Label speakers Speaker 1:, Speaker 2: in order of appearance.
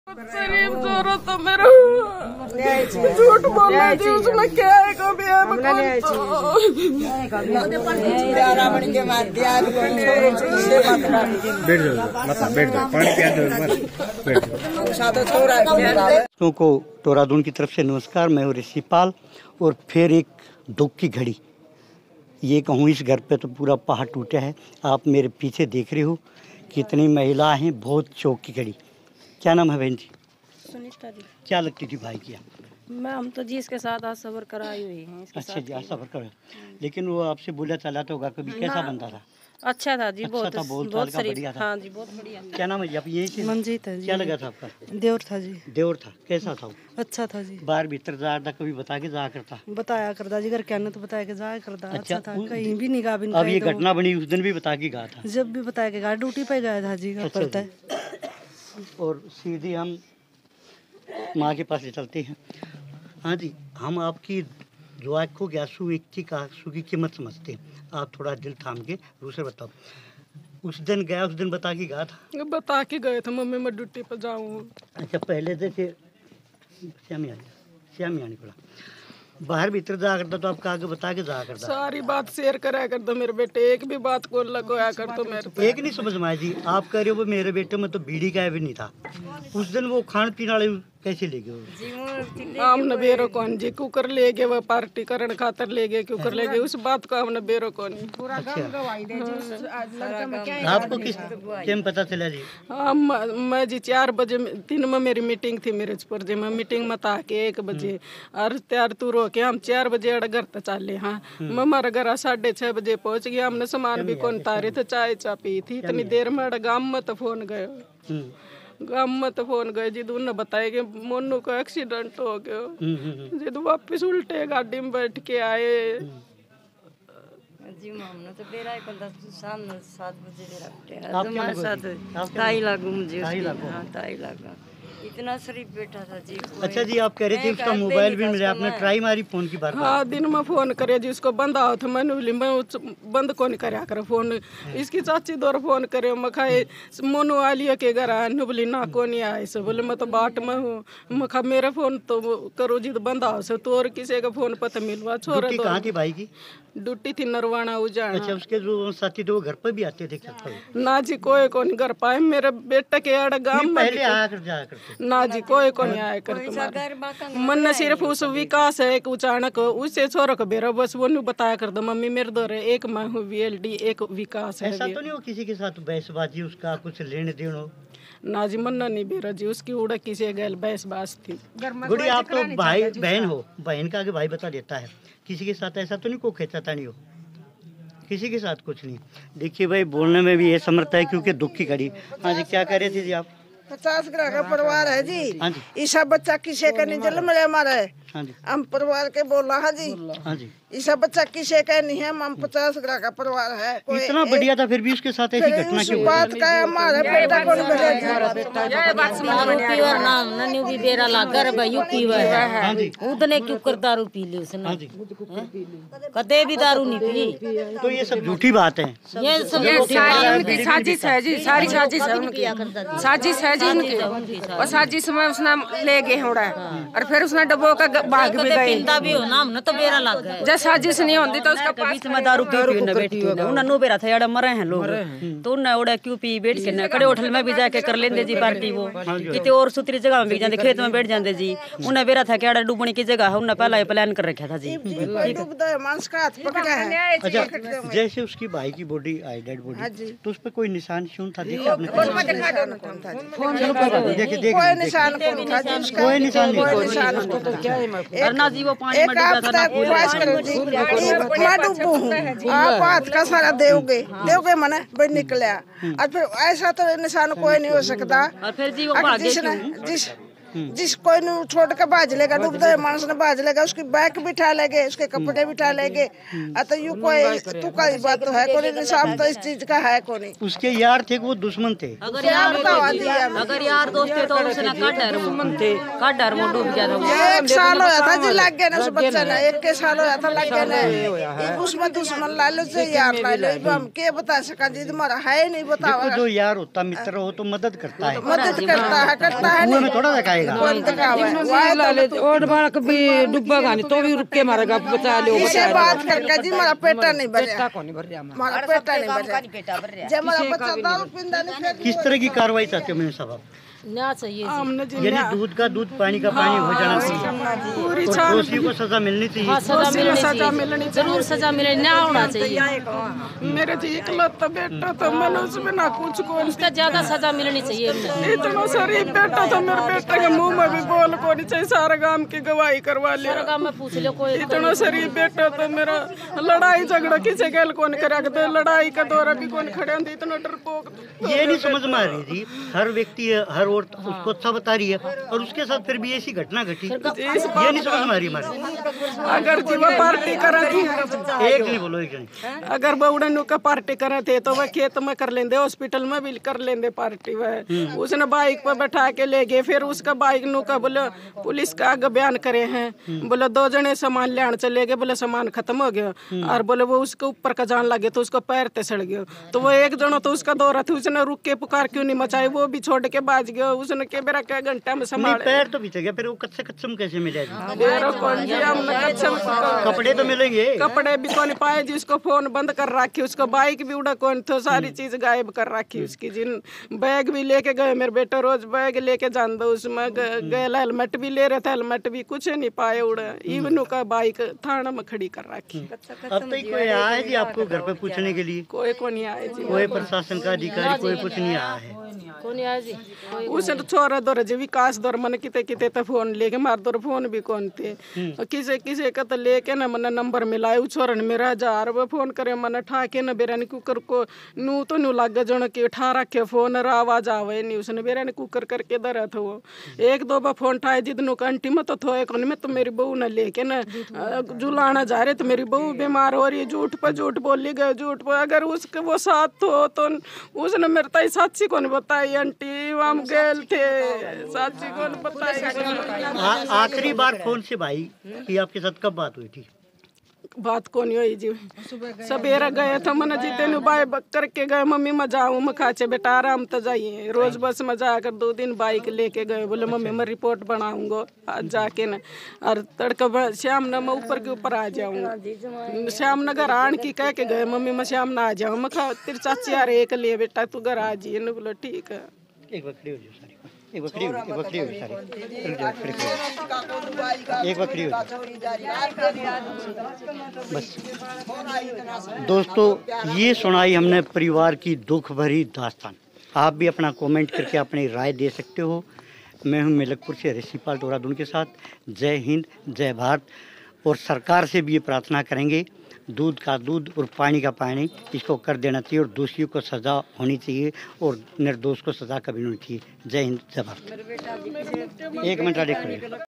Speaker 1: शरीफ जोरो तो मेरा झूठ बोलना जी उसमें क्या है कभी
Speaker 2: दोस्तों को टोरादून की तरफ से नमस्कार। मैं हूँ ऋषि पाल और फिर एक दुख की घड़ी। ये कहूँ इस घर पे तो पूरा पहाड़ टूटा है। आप मेरे पीछे देख रहे हो कितनी महिलाएं हैं। बहुत शौक की घड़ी। क्या नाम है बहन जी?
Speaker 3: सुनीता जी।
Speaker 2: क्या लगती थी भाई की?
Speaker 3: मैं हम तो जी इसके साथ आज सफर कराई हुई हैं।
Speaker 2: अच्छा जी, आज सफर कर। लेकिन वो आपसे बोला चला तो होगा कभी? कैसा बंदा था?
Speaker 3: अच्छा था जी।
Speaker 2: अच्छा
Speaker 3: बहुत
Speaker 2: था, बहुत
Speaker 3: शरीफ। हाँ जी, बहुत बढ़िया।
Speaker 2: क्या नाम है जी? आप यही से?
Speaker 4: मंजीत है जी।
Speaker 2: क्या लगा था आपका?
Speaker 4: देवर था जी।
Speaker 2: देवर था। कैसा था वो?
Speaker 4: अच्छा था जी।
Speaker 2: बाहर भीतर जा था, कभी बता के जा करता?
Speaker 4: बताया करता जी, घर क्या तो बताया के जाया करता। अच्छा था,
Speaker 2: वो-
Speaker 4: कहीं भी निगाह भी
Speaker 2: अब ये घटना बनी उस दिन भी बता के गया था?
Speaker 4: जब भी बताया के गया, ड्यूटी पे गया था जी। घर पड़ता है।
Speaker 2: और सीधी हम माँ के पास ले चलते हैं। हाँ जी, हम आपकी जो आँखों के आंसू एक आंसू की कीमत समझते हैं। आप थोड़ा दिल थाम के दूसरे बताओ। उस दिन गया, उस दिन बता के गया था?
Speaker 1: बता के गए थे मम्मी मैं ड्यूटी पर जाऊँ।
Speaker 2: अच्छा, पहले से श्यामी आने पड़ा। बाहर भीतर जा करता तो आपका आगे बता के जा करता?
Speaker 1: सारी बात शेयर करा कर दो मेरे बेटे, एक भी बात को लगोया कर दो मेरे।
Speaker 2: एक नहीं समझ में आया जी। आप कह रहे हो वो मेरे बेटे में तो बीड़ी का भी नहीं था। उस दिन वो खान पीने वाले कैसे ले गए?
Speaker 1: हमने बेरो कौन जी कुकर ले गए, वो पार्टी करण खातर ले गए, कुकर ले गए, उस बात का हमने बेरो कौन।
Speaker 2: अच्छा, आपको किस टाइम पता चला जी?
Speaker 1: मैं जी 4 बजे दिन में मेरी मीटिंग थी मेरे पर जी। मैं मीटिंग में था के 1 बजे और तैयार तूर हो के हम 4 बजे अड़ घर तक चले। हाँ, मैं हमारे घर 6:30 बजे पहुंच गया। हमने सामान भी कौन तारे थे, चाय पी थी। इतनी देर में अड़ गाँव में तो फोन गए। गाँव में तो फोन गए जी, उन्होंने बताया कि मोनू का एक्सीडेंट हो गया जी। तो वापिस उल्टे गाड़ी में बैठ के आए
Speaker 3: जी। हमने तो बेरा शाम 7 बजे ताई लागू इतना शरीफ बैठा था जी।
Speaker 2: अच्छा जी, आप कह रहे थे उसका मोबाइल भी मिला, आपने ट्राई मारी फोन की बात?
Speaker 1: हाँ, दिन में फोन करे जी, उसको बंद आओ था। मैंने बोली मैं बंद कौन करया कर फोन। इसकी चाची दौर फोन करे, मैं खाए मोनू आलिया के घर आने बोली ना कौन आए से। बोले मैं तो बाट में हूँ। मैं खा मेरा फोन तो करो जी, तो बंद आओ से तो और किसी का फोन पता मिलवा। छोरा
Speaker 2: कहाँ थी भाई की?
Speaker 1: ड्यूटी थी नरवाना उजाना।
Speaker 2: अच्छा, उसके जो साथी थे वो घर पर भी आते थे?
Speaker 1: ना जी, कोई कौन घर पाए। मेरे बेटे के आड़ गाँव में
Speaker 2: पहले आया कर जाया करते?
Speaker 1: ना जी, कोई कौन आया कर। मन सिर्फ उस विकास है एक अचानक उससे छोरा को बेरा बस वो नहीं बताया कर दो। मम्मी मेरे दो रहे, एक मैं हूँ VLD, एक विकास है।
Speaker 2: ऐसा तो नहीं हो किसी के साथ बहसबाजी, उसका कुछ लेने देने हो?
Speaker 1: ना जी, मन्ना नहीं बेरा जी, उसकी उड़ा किसी गैल बहसबाज थी।
Speaker 2: गुड़ी, आप तो भाई बहन हो, बहन का आगे भाई बता देता है। किसी के साथ ऐसा तो नहीं को खेचाता नहीं हो? किसी के साथ कुछ नहीं। देखिए भाई, बोलने में भी ये समर्थ है क्योंकि दुख की घड़ी। हाँ जी, क्या कह रहे थे जी आप?
Speaker 4: 50 ग्राह का परिवार है जी।
Speaker 2: हाँ जी।
Speaker 4: ईसा बच्चा किसे का नहीं जन्म ले हमारे।
Speaker 2: हाँ जी।
Speaker 4: हम परिवार के बोल रहा जी।
Speaker 2: हाँ जी।
Speaker 4: ईसा बच्चा किसे का नहीं है। हम 50 ग्राह का परिवार है।
Speaker 2: इतना बढ़िया था, फिर भी उसके साथ ऐसी घटना क्यों?
Speaker 4: बात का हमारे बेटा कौन
Speaker 3: भी बेरा लागर यूपी उतने क्यों कर दारू पी ली उसने? कदे भी दारू नहीं पी।
Speaker 2: तो ये सब झूठी बात है।
Speaker 3: ये सब
Speaker 5: उनकी साजिश है जी, सारी साजिश है उनकी। साजिश है जी उनकी। और साजिश में उसने ले गए होड़ा और फिर उसने डब्बो का भाग भी गए।
Speaker 3: भी हो ना, हमने तो बेरा लग गए।
Speaker 5: जब साजिश नहीं होती तो उसका
Speaker 6: बीच में दारू पी न बैठी न उन्हें बेरा था यार मरे हैं लोग तो उन्हें उड़ा क्यों पी बैठ के न कड़े होटल में भी जाके कर लेंदे जी पार्टी। वो कितने और सुतरी जगह में भी जाते, खेत में बैठ जाते जी। उन्हें बेरा था कि यार डूबने की जगह है, उन्हें पहला ही प्लान कर रखा था जी।
Speaker 4: मांस का हाथ पकड़ा है।
Speaker 2: अच्छा, जैसे उसकी भाई की बॉडी आई, डेड बॉडी, तो उस पर कोई निशान क्यों था? देखिए आपने
Speaker 4: कोई निशान
Speaker 2: कोई निशान नहीं।
Speaker 6: ना जी वो पानी में डूबा था
Speaker 4: आप हाथ का सारा देवगे मने बन निकला। और फिर ऐसा तो निशान कोई नहीं हो सकता।
Speaker 6: और फिर जी वो भागे
Speaker 4: जिस कोई नु छोड़ के बाज लेगा, डूबते हुए मानस ने बाज लेगा, उसकी बैग बिठा लेंगे, उसके कपड़े बिठा लेंगे। तो यू कोई तू का बात तो है कोई निशाब तो इस चीज का है कोई।
Speaker 2: उसके यार थे वो दुश्मन थे।
Speaker 6: अगर यार दोस्त थे तो उसने काट वो डूब गया था।
Speaker 4: 1 साल होया था जी लग गया ना उस बच्चे ने, 1 साल होया था लग गया ना। उसमें दुश्मन ला लो से यार ला लो, हम के बता सका जी, तुम्हारा है नहीं बतावा।
Speaker 2: जो यार होता मित्र हो तो मदद करता है,
Speaker 4: मदद करता है
Speaker 2: कुएं में थोड़ा दिखाएगा।
Speaker 4: कौन दिखावा
Speaker 5: और बालक भी डूबेगा नहीं तो भी रुक के मारेगा, बचा लो।
Speaker 4: इसे बात करके जी मेरा पेटा नहीं भरा, हमारा पेटा नहीं भरा। जब मेरा बच्चा दारू पींदा नहीं।
Speaker 2: किस तरह की कार्रवाई चाहते हो मेरे साहब?
Speaker 3: ना चाहिए
Speaker 2: यानी दूध का दूध, पानी का पानी हो जाना चाहिए और दोषी को सजा मिलनी चाहिए।
Speaker 3: हाँ, सजा मिलनी चाहिए, जरूर सजा मिले, ना होना चाहिए।
Speaker 1: मेरे जी इकलौता बेटा तो मैंने उसमें ना कुछ को
Speaker 3: उसका ज्यादा सजा मिलनी चाहिए।
Speaker 1: इतना शरीफ बेटा तो मेरे बेटे के मुंह में भी बोल को नहीं चाहिए, सारा गांव की गवाही करवा लिया।
Speaker 3: गाँव में पूछ लो कोई।
Speaker 1: इतना शरीफ बेटा तो मेरा लड़ाई झगड़ा किसी गैल कौन करा के, लड़ाई का दौरा भी कौन खड़े होंगे, इतना डरपोक।
Speaker 2: ये नहीं समझ में आ रही थी, हर व्यक्ति हर औरत उसको अच्छा बता रही है और उसके साथ फिर भी ऐसी घटना घटी, ये नहीं समझ में आ रही हमारे।
Speaker 1: अगर जी वो पार्टी करा थी,
Speaker 2: एक नहीं बोलो, एक नहीं।
Speaker 1: अगर बउड़न का पार्टी करे थे तो वह खेत में कर लेंदे, हॉस्पिटल में भी कर लेंदे पार्टी। वह उसने बाइक पर बैठा के ले गए, फिर उसका बाइक नु का बोले पुलिस का आगे बयान करे हैं, बोले 2 जने सामान लेने चले गए, बोले सामान खत्म हो गया और बोले वो उसके ऊपर का जान लगे तो उसको पैर ते सड़ गया। तो वो एक जनो तो उसका दौरा था, उसने रुक के पुकार क्यों नहीं मचाई, वो भी छोड़ के बाज गया। उसने के बेरा क्या घंटा में संभाल,
Speaker 2: पैर तो पीछे गया, फिर वो कच्चे कच्चम कैसे मिलेगा? कपड़े तो मिलेंगे,
Speaker 1: कपड़े भी कौन पाए जी, उसको फोन बंद कर रखी, उसको बाइक भी उड़ा कौन, तो सारी चीज गायब कर रखी उसकी। जिन बैग भी लेके गए, मेरे बेटा रोज बैग लेके जान दो, उसमें गए हेलमेट भी ले रहे थे, हेलमेट भी कुछ नहीं पाए उड़ा, इवन का बाइक थाना में खड़ी कर रखी।
Speaker 2: अब तो कोई आया है जी आपको घर पे पूछने के लिए?
Speaker 1: कोई को नहीं आए जी,
Speaker 2: कोई प्रशासन का अधिकारी कोई कुछ नहीं आया है।
Speaker 3: कौन आया जी?
Speaker 1: उसने छोरा दौर जी विकास दौर मन किते किते तो फोन लेके मार दौर फोन भी कौन थे, किसे किसे का तो लेके ना मन नंबर मिलाए, उ छोरन मेरा 1000 वो फोन करे मन ठाके न बेरन कुकर को नू तो नू लग जण के उठा रखे फोन रा आवाज आवे नहीं, उसने बेरन कुकर करके दरा था वो 1-2 बार फोन ठाए जिद नु कंटी में तो थोए कौन में तो मेरी बहू न लेके ना जुलाना जा रहे, तो मेरी बहू बीमार हो रही है, झूठ पर झूठ बोली गए, झूठ पर अगर उसके वो साथ हो तो उसने मेरे ताई सच्ची कौन बताई आंटी, हम गए थे सच्ची कौन बताई।
Speaker 2: आखिरी बार कौन से भाई की आपके साथ कब बात हुई थी?
Speaker 1: बात कौन हुई जी, सवेरा गए थे मन जी तेन बाय करके गए, मम्मी मैं जाऊँ मैं खाचे बेटा आराम तो जाइए, रोज बस में जाकर 2 दिन बाइक लेके गए, बोले मम्मी मैं रिपोर्ट बनाऊंगा आज जाके न, और तड़का श्याम न मैं ऊपर के ऊपर आ जाऊंगा। श्याम नगर आन की कह के गए, मम्मी मैं श्याम ना आ जाऊँ, मैं खा तेरी चाची आ रही एक लिए बेटा तू घर आ जाइए न, बोलो ठीक है।
Speaker 2: एक बकरी हो जाए सारी, एक बकरी हो सारी, एक बकरी हो बस। दोस्तों ये सुनाई हमने परिवार की दुख भरी दास्तान। आप भी अपना कमेंट करके अपनी राय दे सकते हो। मैं हूं मलकपुर से ऋषिपाल टोरादुन के साथ। जय हिंद, जय भारत। और सरकार से भी ये प्रार्थना करेंगे, दूध का दूध और पानी का पानी इसको कर देना चाहिए और दोषियों को सज़ा होनी चाहिए और निर्दोष को सज़ा कभी नहीं होनी चाहिए। जय हिंद, जय भारत। 1 मिनट देखो।